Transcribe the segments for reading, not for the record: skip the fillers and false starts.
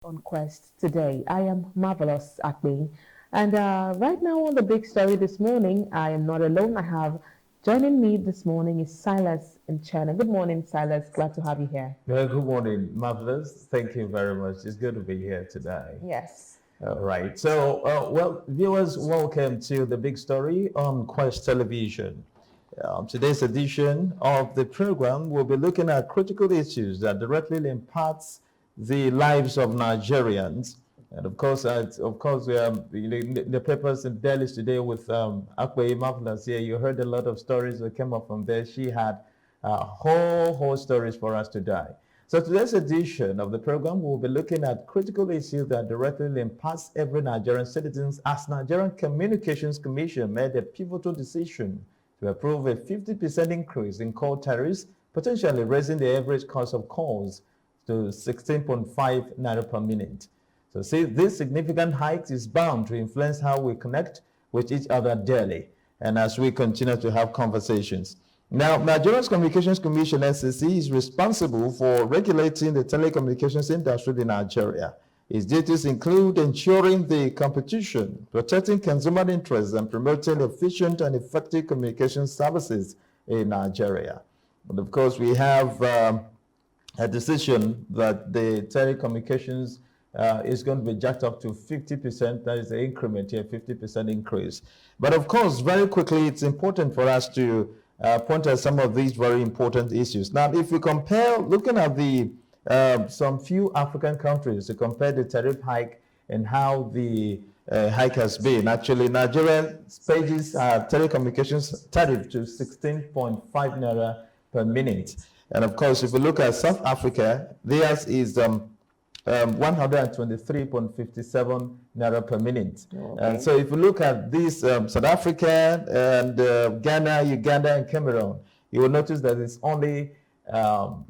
on Quest today. I am Marvelous Akbe. And right now on the big story this morning, I am not alone. I have joining me this morning is Silas in China. Good morning, Silas. Glad to have you here. Good morning, Marvelous. Thank you very much. It's good to be here today. Yes. All right. So, viewers, welcome to the big story on Quest Television. Today's edition of the program will be looking at critical issues that directly impacts the lives of Nigerians. And of course, we are the papers and dailies today with Akwe Marvelous here. You heard a lot of stories that came up from there. She had whole stories for us today. So today's edition of the program, we'll be looking at critical issues that directly impacts every Nigerian citizens as Nigerian Communications Commission made a pivotal decision to approve a 50% increase in call tariffs, potentially raising the average cost of calls to 16.5 naira per minute. So see, this significant hike is bound to influence how we connect with each other daily and as we continue to have conversations. Now, Nigeria's Communications Commission, NCC, is responsible for regulating the telecommunications industry in Nigeria. Its duties include ensuring the competition, protecting consumer interests, and promoting efficient and effective communication services in Nigeria. But of course, we have a decision that the telecommunications is going to be jacked up to 50%. That is the increment here, 50% increase. But of course, very quickly, it's important for us to point out some of these very important issues. Now, if we compare, looking at the some few African countries to compare the tariff hike and how the hike has been. Actually, Nigeria pays telecommunications tariff to 16.5 naira per minute. And of course, if we look at South Africa, theirs is 123.57 naira per minute. Okay. And so if you look at this South Africa and Ghana, Uganda, and Cameroon, you will notice that it's only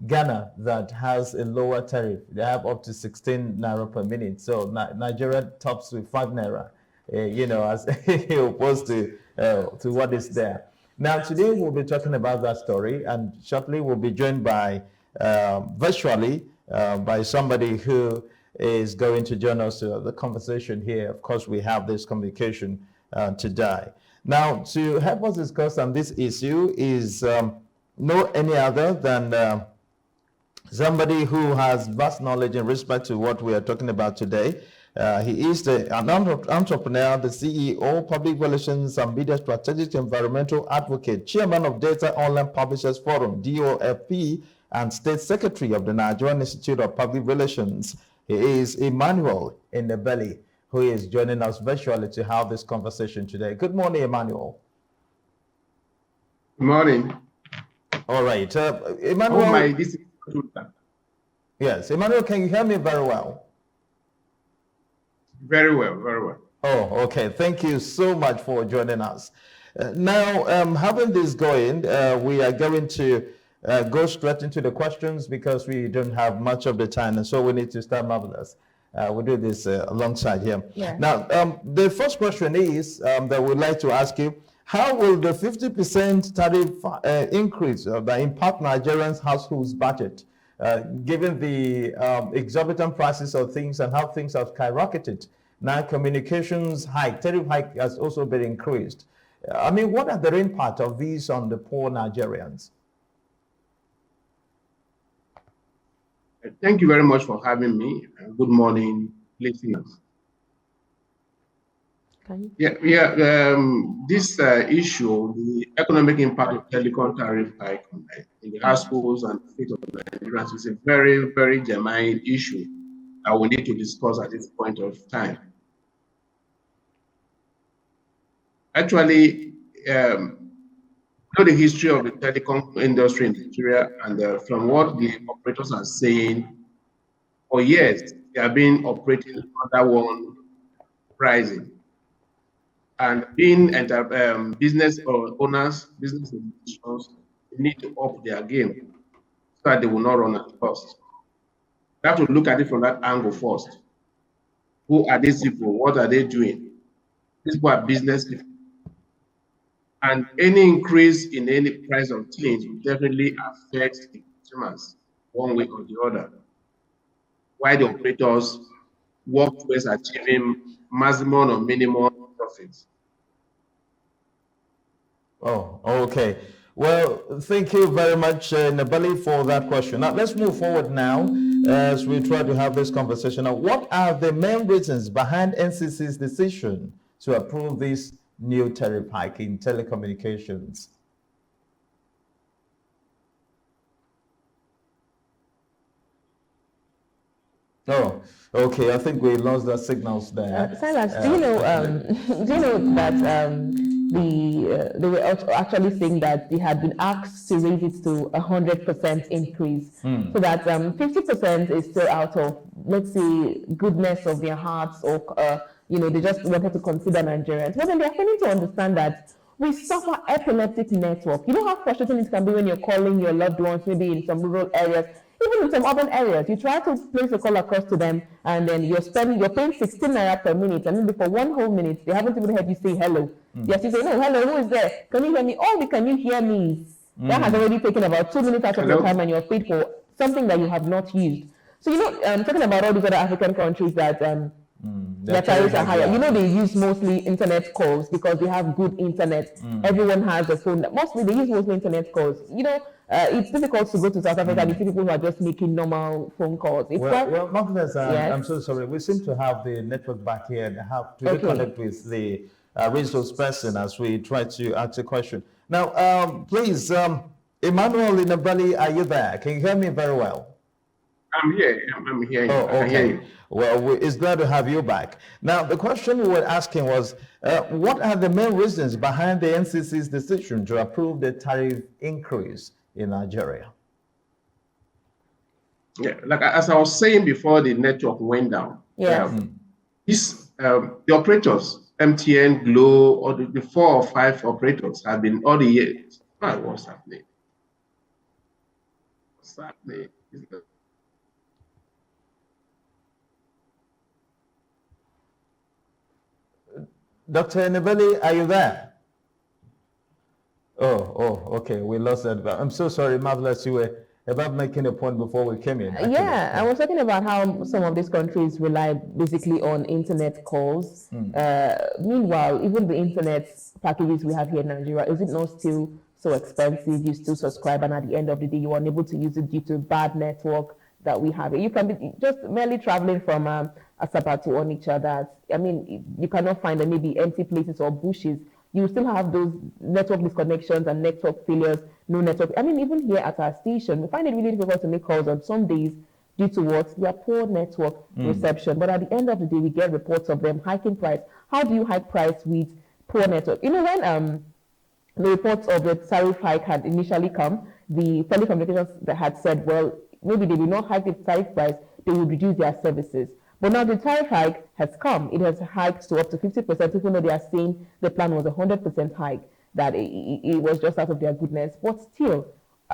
Ghana that has a lower tariff. They have up to 16 naira per minute. So Nigeria tops with 5 naira, as opposed to what is there. Now, today we'll be talking about that story, and shortly we'll be joined by virtually by somebody who is going to join us the conversation here. Of course, we have this communication today. Now, to help us discuss on this issue is no any other than somebody who has vast knowledge in respect to what we are talking about today. He is an entrepreneur, the CEO, Public Relations and Media Strategic Environmental Advocate, Chairman of Data Online Publishers Forum, DOFP, and State Secretary of the Nigerian Institute of Public Relations. He is Emmanuel Inebeli, who is joining us virtually to have this conversation today. Good morning, Emmanuel. Good morning. All right. Emmanuel. Yes, Emmanuel, can you hear me very well? Very well, very well. Oh, okay. Thank you so much for joining us. Now, having this going, we are going to go straight into the questions because we don't have much of the time, and so we need to start Marvelous. We'll do this alongside him. Yeah. Now, the first question is that we'd like to ask you, how will the 50% tariff increase that impact Nigerians' households' budget, given the exorbitant prices of things and how things have skyrocketed? Now, communications hike, tariff hike has also been increased. I mean, what are the impact of these on the poor Nigerians? Thank you very much for having me. Good morning, listeners. This issue, the economic impact of telecom tariff hike in the households and the state of Nigeria is a very, very germane issue that we need to discuss at this point of time. Actually, know the history of the telecom industry in Nigeria, and from what the operators are saying, for years they have been operating under one pricing. And being business owners, business individuals, need to up their game so that they will not run at cost. We have to look at it from that angle first. Who are these people? What are they doing? These people are business people. And any increase in any price of things will definitely affect the consumers one way or the other. Why the operators work towards achieving maximum or minimum profits. Oh, okay. Well, thank you very much, Nabali, for that question. Now, let's move forward now as we try to have this conversation. Now, what are the main reasons behind NCC's decision to approve this new tariff hike in telecommunications? Oh, okay. I think we lost the signals there. Silas, do you know? Do you know that they were actually saying that they had been asked to raise it to 100% increase, so that 50% is still out of, let's say, goodness of their hearts, or they just wanted to consider Nigerians. But then they're failing to understand that we suffer epileptic network. You know how frustrating it can be when you're calling your loved ones, maybe in some rural areas, even in some urban areas. You try to place a call across to them, and then you're paying 16 naira per minute, and maybe for 1 whole minute, they haven't even heard you say hello. You're still saying, no, hello, who is there? Can you hear me? Oh, can you hear me? That has already taken about 2 minutes out of your time, and you're paid for something that you have not used. So, talking about all these other African countries that their tariffs are higher. They use mostly internet calls because they have good internet. Everyone has a phone. Mostly they use mostly internet calls. It's difficult to go to South Africa and you see people who are just making normal phone calls. Marcus, Yes. I'm so sorry. We seem to have the network back here and have to reconnect with the resource person as we try to ask a question. Now, please, Emmanuel Inabali, are you there? Can you hear me very well? I'm here. I'm hearing you. Oh, I can hear okay. you. Well, it's glad to have you back. Now, the question we were asking was, what are the main reasons behind the NCC's decision to approve the tariff increase in Nigeria? Yeah, like as I was saying before, the network went down. Yes. The operators, MTN, Glo, or the 4 or 5 operators have been all the years. What's happening? What's happening? Dr. Nabali, are you there? Oh, okay. We lost that. I'm so sorry, Marvelous. You were about making a point before we came in. Actually. Yeah, I was talking about how some of these countries rely basically on internet calls. Meanwhile, even the internet packages we have here in Nigeria, is it not still so expensive? You still subscribe, and at the end of the day, you are unable to use it due to bad network that we have. You can be just merely traveling from Asaba to Onitsha. You cannot find maybe empty places or bushes. You still have those network disconnections and network failures, no network. Even here at our station, we find it really difficult to make calls on some days due to what? Their poor network reception. But at the end of the day, we get reports of them hiking price. How do you hike price with poor network? When the reports of the tariff hike had initially come, the telecommunications that had said, well, maybe they will not hike the tariff price, they will reduce their services. But now the tariff hike has come. It has hiked to up to 50%, even though they are saying the plan was 100% hike, that it was just out of their goodness. But still,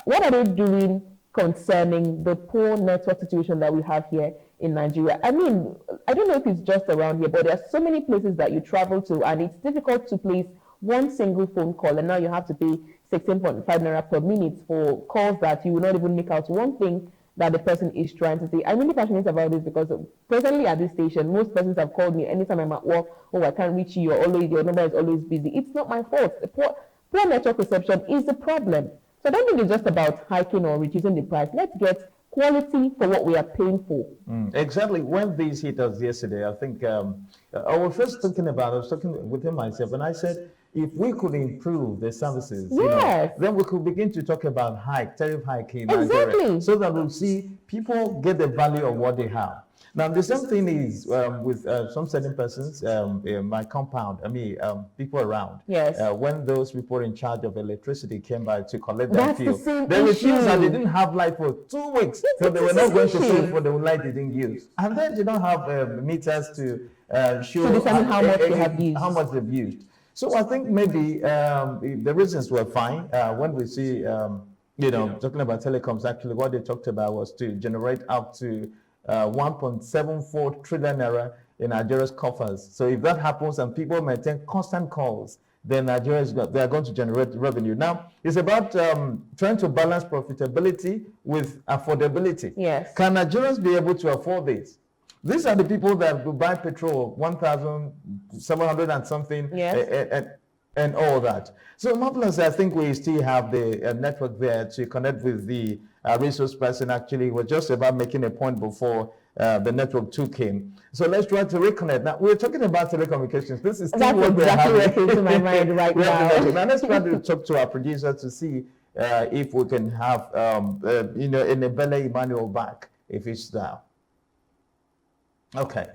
what are they doing concerning the poor network situation that we have here in Nigeria? I don't know if it's just around here, but there are so many places that you travel to, and it's difficult to place one single phone call, and now you have to pay 16.5 naira per minute for calls that you will not even make out one thing that the person is trying to say. I'm really passionate about this because presently at this station, most persons have called me anytime I'm at work. Oh, I can't reach you. Your number is always busy. It's not my fault. The poor network reception is the problem. So I don't think it's just about hiking or reducing the price. Let's get quality for what we are paying for. Exactly. When these hit us yesterday, I think I was first thinking about it. I was talking within myself, and I said, if we could improve the services, Yes. then we could begin to talk about tariff hike in Exactly. Nigeria, so that we'll see people get the value of what they have. Now, the same thing is with some certain persons in my compound, people around. Yes. When those people in charge of electricity came by to collect their That's fuel, the same they refused that they issue. didn't have light for 2 weeks, so they It's were the not going to same pay issue. for the light they didn't use. And then they don't have meters to show To determine how much they have used. How much they've used. So I think maybe the reasons were fine. When we see, talking about telecoms, actually what they talked about was to generate up to 1.74 trillion naira in Nigeria's coffers. So if that happens and people maintain constant calls, then they are going to generate revenue. Now, it's about trying to balance profitability with affordability. Yes. Can Nigerians be able to afford this? These are the people that will buy petrol 1,700 and something, Yes. and all that. So, Marvelous, I think we still have the network there to connect with the resource person. Actually, we're just about making a point before the network 2 came. So let's try to reconnect. Now, we're talking about telecommunications. This is still That's what exactly we're what having. came to my mind right now. Now, let's try to talk to our producer to see if we can have, Nebele Emmanuel back, if he's there. Okay.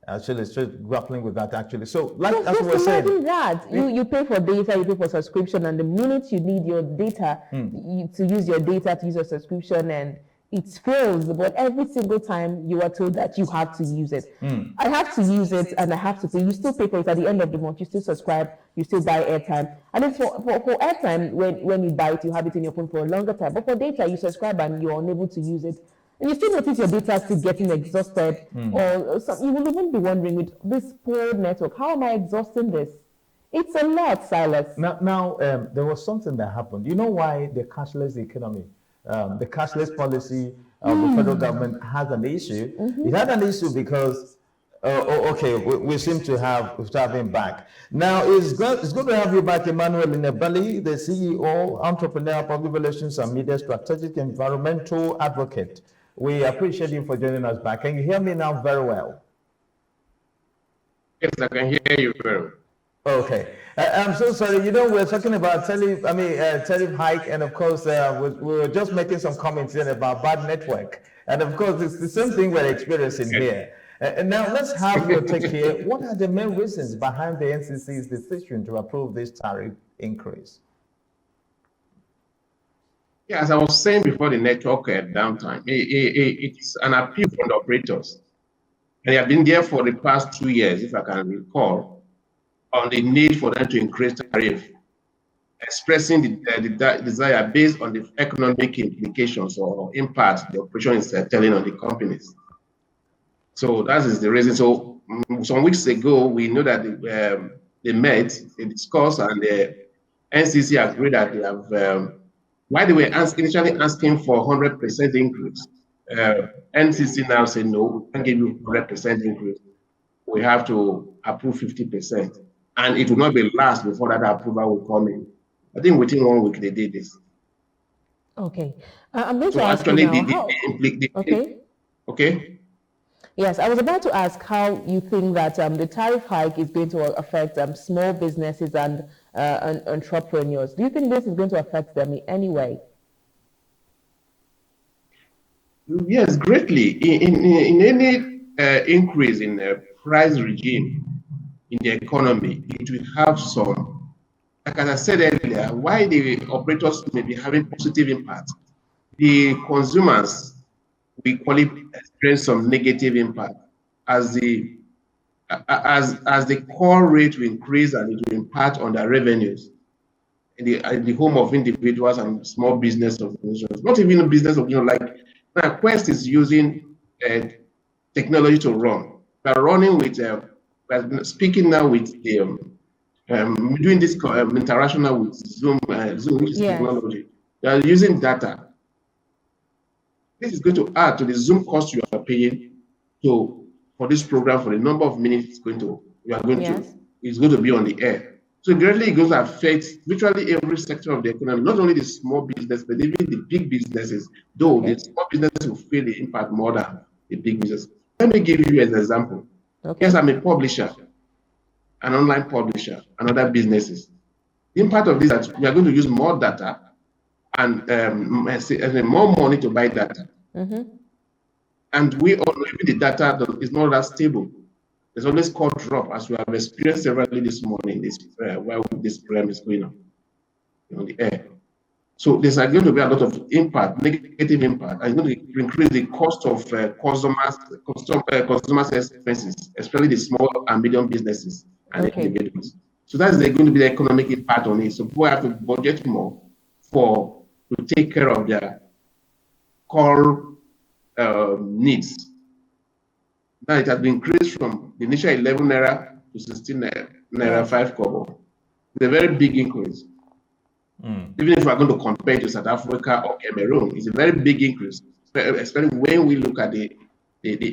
Actually, still grappling with that, actually. So, like as we were saying, that you pay for data, you pay for subscription, and the minute you need your data to use your data to use your subscription, and it fails. But every single time you are told that you have to use it, I have to use it, and I have to pay. You still pay for it at the end of the month. You still subscribe. You still buy airtime, and it's for airtime. When you buy it, you have it in your phone for a longer time. But for data, you subscribe and you're unable to use it. And you still notice your data still getting exhausted, or you will even be wondering, with this poor network, how am I exhausting this? It's a lot, Silas. Now, there was something that happened. You know why the cashless economy, the cashless policy of the federal government has an issue? It had an issue because, we seem to have him back. Now, it's good to have you back, Emmanuel Nebele, the CEO, entrepreneur, public relations and media strategic environmental advocate. We appreciate you for joining us back. Can you hear me now very well? Yes, I can hear you very well. Okay. I'm so sorry. We're talking about tariff hike, and of course, we were just making some comments here about bad network. And of course, it's the same thing we're experiencing here. And now let's have your take here. What are the main reasons behind the NCC's decision to approve this tariff increase? Yeah, as I was saying before the network downtime, it's an appeal from the operators. And they have been there for the past 2 years, if I can recall, on the need for them to increase tariff, expressing the desire based on the economic implications or impact the operation is telling on the companies. So that is the reason. So some weeks ago, we know that they met, they discussed, and the NCC agreed that they have, while they were initially asking for 100% increase, NCC now said, no, we can't give you 100% increase. We have to approve 50%. And it will not be last before that approval will come in. I think within 1 week they did this. Okay. I'm going So to ask actually, you now, okay. Yes, I was about to ask how you think that the tariff hike is going to affect small businesses and entrepreneurs. Do you think this is going to affect them in any way? Yes, greatly. In any increase in the price regime in the economy, it will have some, like as I said earlier, why the operators may be having positive impact, the consumers will equally experience some negative impact as the core rate will increase, and it will impact on their revenues in the home of individuals and small business organizations. Not even a business of, like now Quest is using technology to run. We're running with, we're speaking now with the, doing this interaction now with Zoom, which is technology. They are using data. This is going to add to the Zoom cost you are paying for this program, for the number of minutes it's going to be on the air. So greatly it goes to affect virtually every sector of the economy, not only the small business, but even the big businesses, though the small businesses will feel the impact more than the big business. Let me give you an example. Yes, I'm a publisher, an online publisher, and other businesses. The impact of this is that we are going to use more data and more money to buy data. And we all know even the data is not that stable. There's always cost drop, as we have experienced severally this morning, while this program is going on the air. So there's going to be a lot of impact, negative impact, and it's going to increase the cost of customers' expenses, especially the small and medium businesses and individuals. So that's going to be the economic impact on it. So people have to budget more to take care of their core needs. Now it has been increased from the initial 11 naira to 16 naira 5 kobo. It's a very big increase. Even if we are going to compare to South Africa or Cameroon, it's a very big increase, especially when we look at the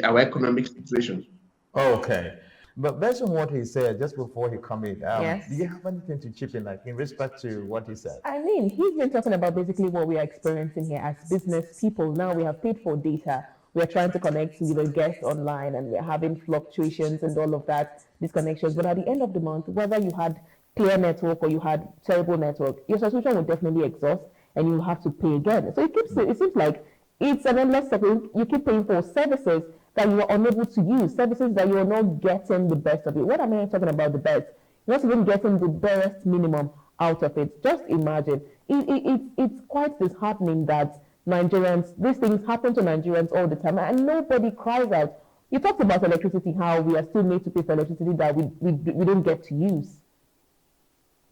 our economic situation. Okay. But based on what he said just before he come in, Yes. do you have anything to chip in, like in respect to what he said? I mean, he's been talking about basically what we are experiencing here as business people. Now we have paid for data. We are trying to connect to guests online, and we're having fluctuations and all of that, disconnections. But at the end of the month, whether you had clear network or you had terrible network, your subscription will definitely exhaust, and you will have to pay again. So it seems like it's an endless cycle. You keep paying for services that you are unable to use, services that you are not getting the best of it. What am I talking about the best? You're not even getting the barest minimum out of it. Just imagine. It's quite disheartening that these things happen to Nigerians all the time, and nobody cries out. You talked about electricity, how we are still made to pay for electricity that we don't get to use.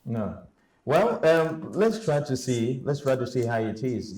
No. Well, let's try to see how it is.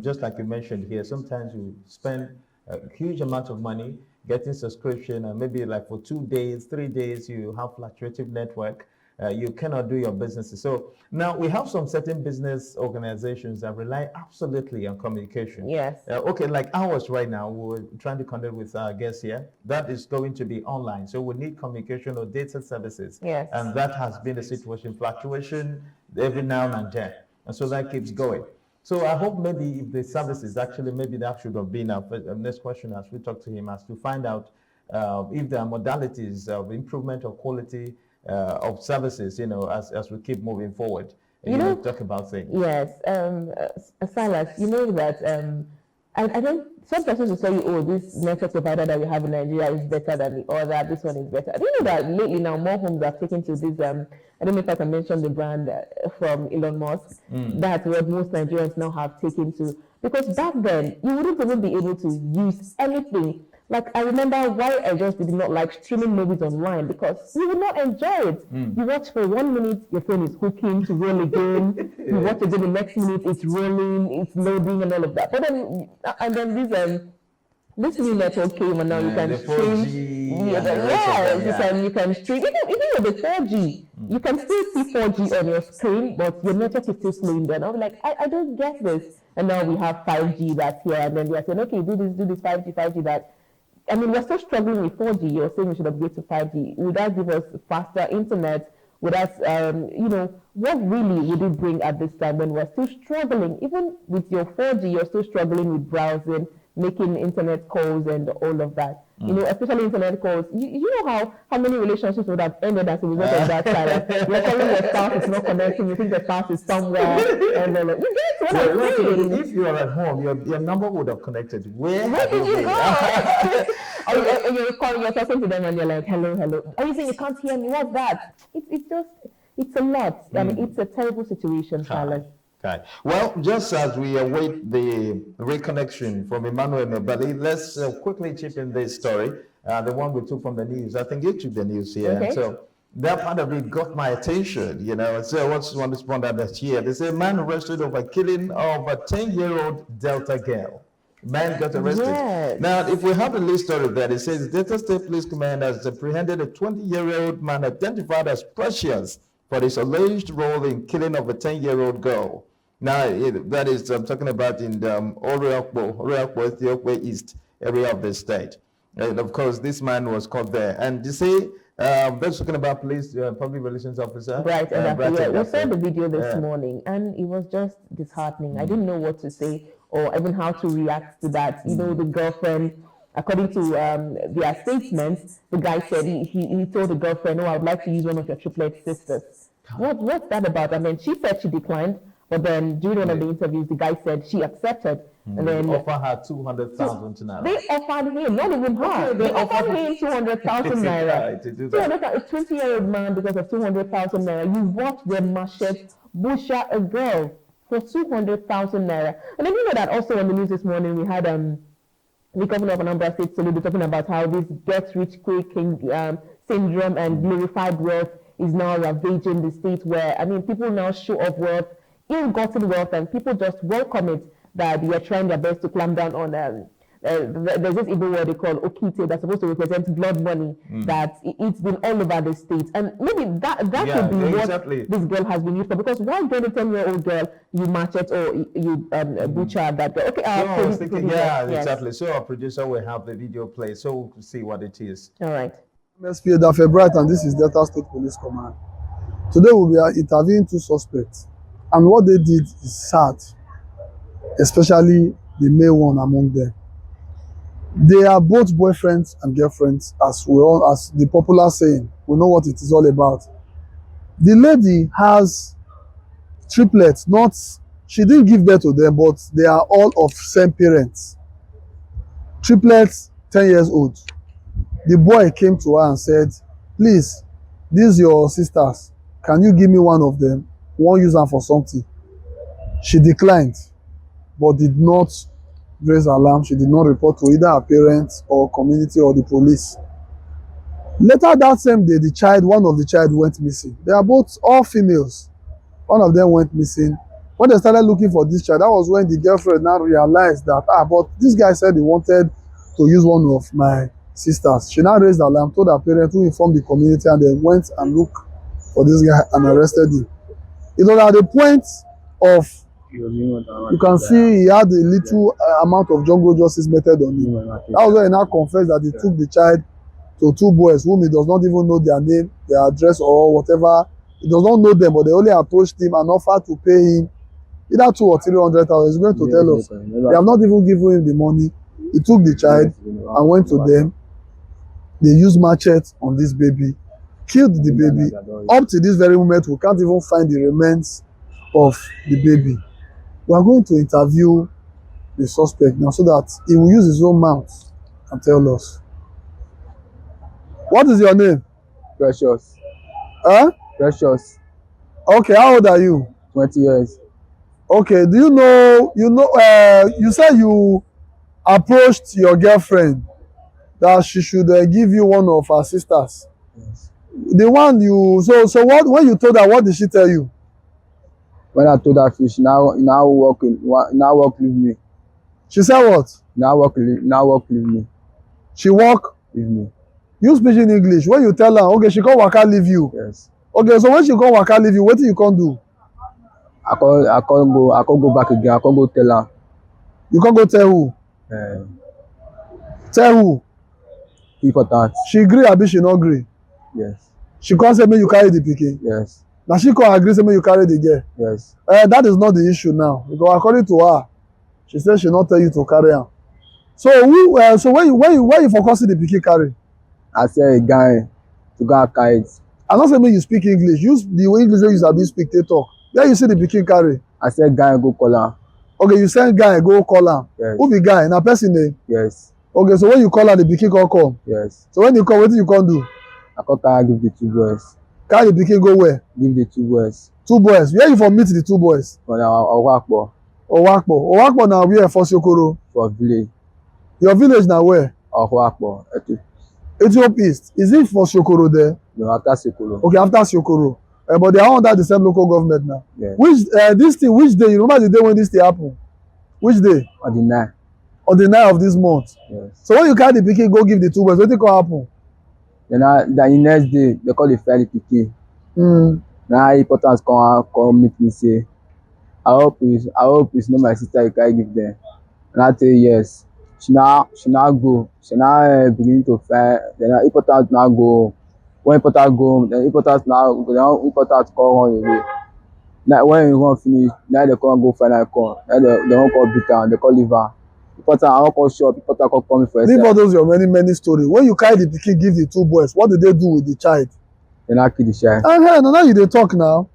Just like you mentioned here, sometimes you spend a huge amount of money getting subscription, and maybe like for 2 days, 3 days, you have fluctuative network. You cannot do your businesses. So now we have some certain business organizations that rely absolutely on communication. Yes. Okay, like ours right now, we're trying to connect with our guests here. That is going to be online. So we need communication or data services. Yes. And that has been the situation, fluctuation every now and then. And so that keeps going. So I hope maybe if the services, actually maybe that should have been our next question as we talk to him, as to find out if there are modalities of improvement of quality of services, as we keep moving forward. Talk about things. Yes, Silas, you know that I don't. Some persons will tell you, "Oh, this network provider that we have in Nigeria is better than the other. This one is better." Do you know that lately now more homes are taken to this? I don't know if I can mention the brand from Elon Musk. That's what most Nigerians now have taken to. Because back then you wouldn't even be able to use anything. Like, I remember why I just did not like streaming movies online, because you would not enjoy it. You watch for 1 minute, your phone is hooking to roll again. You watch again, the next minute it's rolling, it's loading, and all of that. But then, and then this new network came, and now you can stream. You can stream. Even with the 4G, you can still see 4G on your screen, but your network is still slowing down. I'm like, I don't get this. And now we have 5G that's here, and then we are saying, okay, do this 5G that. I mean, we're still struggling with 4G. You're saying we should upgrade to 5G. Would that give us faster internet? Would that, what really would it bring at this time when we're still struggling? Even with your 4G, you're still struggling with browsing, making internet calls and all of that. Especially internet calls. You know how many relationships would have ended as a result of that, Sarah? You're telling your spouse is not connecting, you think the spouse is somewhere, and then you get what I'm saying. If you are at home, your number would have connected. Where did you go? You're talking to them and you're like, hello. Oh, you saying you can't hear me? What's that? It's a lot. I mean, it's a terrible situation, Silas. Okay. Well, just as we await the reconnection from Emmanuel Nobali, let's quickly chip in this story, the one we took from the news. I think you took the news here. Okay. So that part of it got my attention, So what's one responded that here? They say man arrested over killing of a 10-year-old Delta girl. Man got arrested. Yes. Now, if we have the list story there, it says Delta State Police Command has apprehended a 20-year-old man identified as Precious for his alleged role in killing of a 10-year-old girl. Now, that is, I'm talking about in the Oreakpo, Ethiopia East area of the state. And of course, this man was caught there. And you see, that's talking about police, public relations officer. Right, exactly. We saw the video this morning, and it was just disheartening. I didn't know what to say or even how to react to that. The girlfriend, according to their statements, the guy said he told the girlfriend, "Oh, I would like to use one of your triplet sisters." What's that about? I mean, she said she declined. But then during one of the interviews, the guy said she accepted. And then offer her 200,000 naira. They offered him, not even her. Okay, they offered him 200,000 naira. To do that. A 20-year-old man, because of 200,000 naira, you watch the machete butcher a girl for 200,000 naira. And then you know that also on the news this morning, we had the governor of Anambra State Soludo talking about how this get-rich-quick syndrome and glorified wealth is now ravaging the state, where, I mean, people now show off wealth, ill-gotten wealth, and people just welcome it, that they are trying their best to clamp down on there's this Igbo word they call okite that's supposed to represent blood money. That it's been all over the states, and maybe that could be what this girl has been used for. Because why get a 10-year-old girl you machete or you butcher that girl? Okay, exactly. So our producer will have the video play, so we'll see what it is. All right. MSP Dafe Bright, and this is Delta State Police Command. Today we'll be interviewing 2 suspects, and what they did is sad, especially the male one among them. They are both boyfriends and girlfriends, as the popular saying. We know what it is all about. The lady has triplets. She didn't give birth to them, but they are all of same parents. Triplets, 10 years old. The boy came to her and said, "Please, these your sisters. Can you give me one of them? I want to use them for something." She declined, but did not raise alarm. She did not report to either her parents or community or the police. Later that same day, one of the child went missing. They are both all females. One of them went missing. When they started looking for this child, that was when the girlfriend now realized that, but this guy said he wanted to use one of my sisters. She now raised alarm, told her parents, who informed the community, and then went and looked for this guy and arrested him. It was at the point of, you can see he had a little amount of jungle justice method on him. That was when he now confessed that he took the child to 2 boys whom he does not even know their name, their address, or whatever. He does not know them, but they only approached him and offered to pay him either 200,000 or 300,000. He's going to tell us. They have not even given him the money. He took the child and went to them. They used machete on this baby, killed the baby. Up to this very moment, we can't even find the remains of the baby. We are going to interview the suspect now so that he will use his own mouth and tell us. What is your name? Precious. Huh? Precious. Okay, how old are you? 20 years. Okay, do you said you approached your girlfriend that she should give you one of her sisters. Yes. The one when you told her, what did she tell you? When I told her, she now walk with me. She said what? Now walk with me. She walk With me. You speak in English. When you tell her, okay, she can't waka leave you. Yes. Okay, so when she can't waka leave you, what do you can't do? I can't go back again. I can't go tell her. You can't go tell who? Tell who? Important. She agree, abi she not agree? Yes. She can't say, "May you carry the pikin." Yes. Now she can't agree, say, "May you carry the girl." Yes. That is not the issue now, because according to her, she said she not tell you to carry am. So when you focus the pikin carry? I said a guy to go and carry it. I not say make you speak English. Use the English wey you sabi speak, they talk. Where you see the pikin carry? I said guy go call her. Okay, you send guy go call am. Yes. Who be guy? Na person name? Yes. Okay, so when you call her, the pikin come. Yes. So when you come, wetin you come do? I come carry give the 2 boys. Carry the pikin go where? Give the 2 boys. 2 boys. Where you for meet the 2 boys? For Owakpo. Owakpo na where for Sokoro? For village. Your village na where? Owakpo. Etiop East. Is it for Sokoro there? No, after Sokoro. Okay, after Sokoro. But they are under the same local government now. Yes. Which day? You remember the day when this thing happen? Which day? On the 9th. On the 9th of this month. Yes. So when you carry the pikin go give the 2 boys, wetin come happen? Then the next day they call the ferry pikin. Now important come meet me say, I hope it's not my sister you carry give them. And I tell you yes. She now go. She now begin to fight. Then important now go. When important go, then important call run away. Now when you run finish, now they come go find her come. Now they won't call beat her, they call leave her. Important I won't call shop, important call come for herself. Leave all those your many stories. When you carry the pikin give the 2 boys, what did they do with the child? They now kill the child. Now you dey talk now.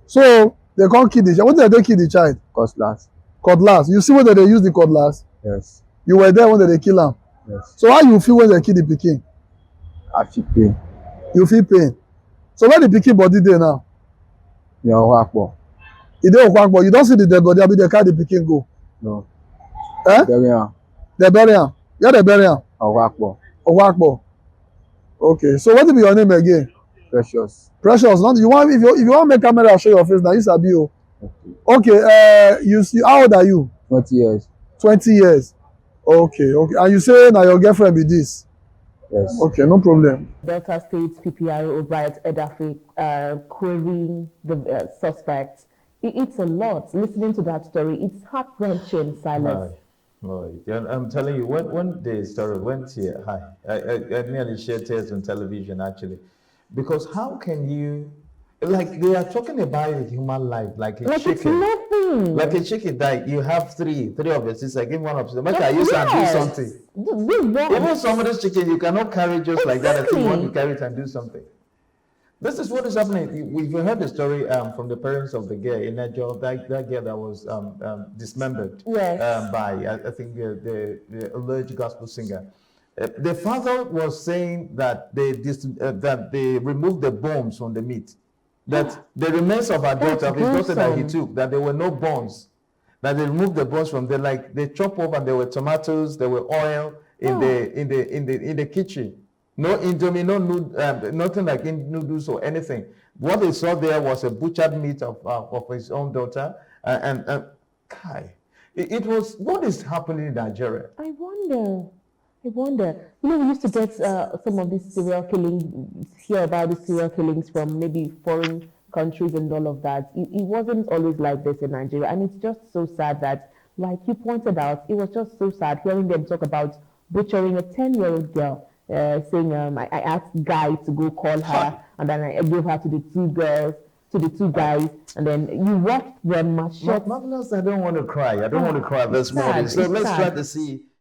So they can't kill the child. What did they kill the child? Cutlass. Cutlass. You see whether they use the cutlass? Yes. You were there when they kill am. Yes. So how you feel when they kill the pikin? I feel pain. You feel pain. So where the pikin body dey now? Yeah, Owakpo. E dey Okwakpo. You don see the dead body, abi they carry the pikin go? No. Eh? Bury am. They bury am. Where they bury am? Owakpo. Okwakpo. Okay. So what be your name again? Precious. Precious. Not you want if you want make camera show your face now. You sabi o. Okay. You how old are you? 20 years. 20 years. Okay, okay. And you say now your girlfriend be this? Yes. Okay, no problem. Delta State's PPRO Bright Edafe querying the suspect. It's a lot. Listening to that story, it's heart-wrenching, Silas. Right. And I'm telling you, when the story went here, I nearly shed tears on television actually, because how can you, like they are talking about a human life, like a Like it's chicken, nothing. like a chicken that you have three of your sisters, give one of them. Make I use and do Yes. something. This Even somebody's chicken, you cannot carry just like that. I think you want to Exactly. carry it and do something. This is what is happening. We've heard the story from the parents of the girl in Nigeria, that girl that was dismembered Yes. by, I think, the alleged gospel singer. The father was saying that that they removed the bones from the meat, that the remains of her That's daughter, his daughter that he gruesome. took, that there were no bones, that they removed the bones from there, like they chop off and there were tomatoes, there were oil in the kitchen. No indomie, no nothing like noodles or anything. What they saw there was a butchered meat of his own daughter, and Kai, it was what is happening in Nigeria. I wonder. I wonder. You know, we used to get some of these serial killings, hear about the serial killings from maybe foreign countries and all of that. It wasn't always like this in Nigeria. And it's just so sad that, like you pointed out, it was just so sad hearing them talk about butchering a 10-year-old girl, saying, I asked Guy to go call her, and then I gave her to the two girls, to the two guys, and then you watched them machete. Marvelous, I don't want to cry. I don't want to cry this it's morning. sad, So it's let's sad. try to see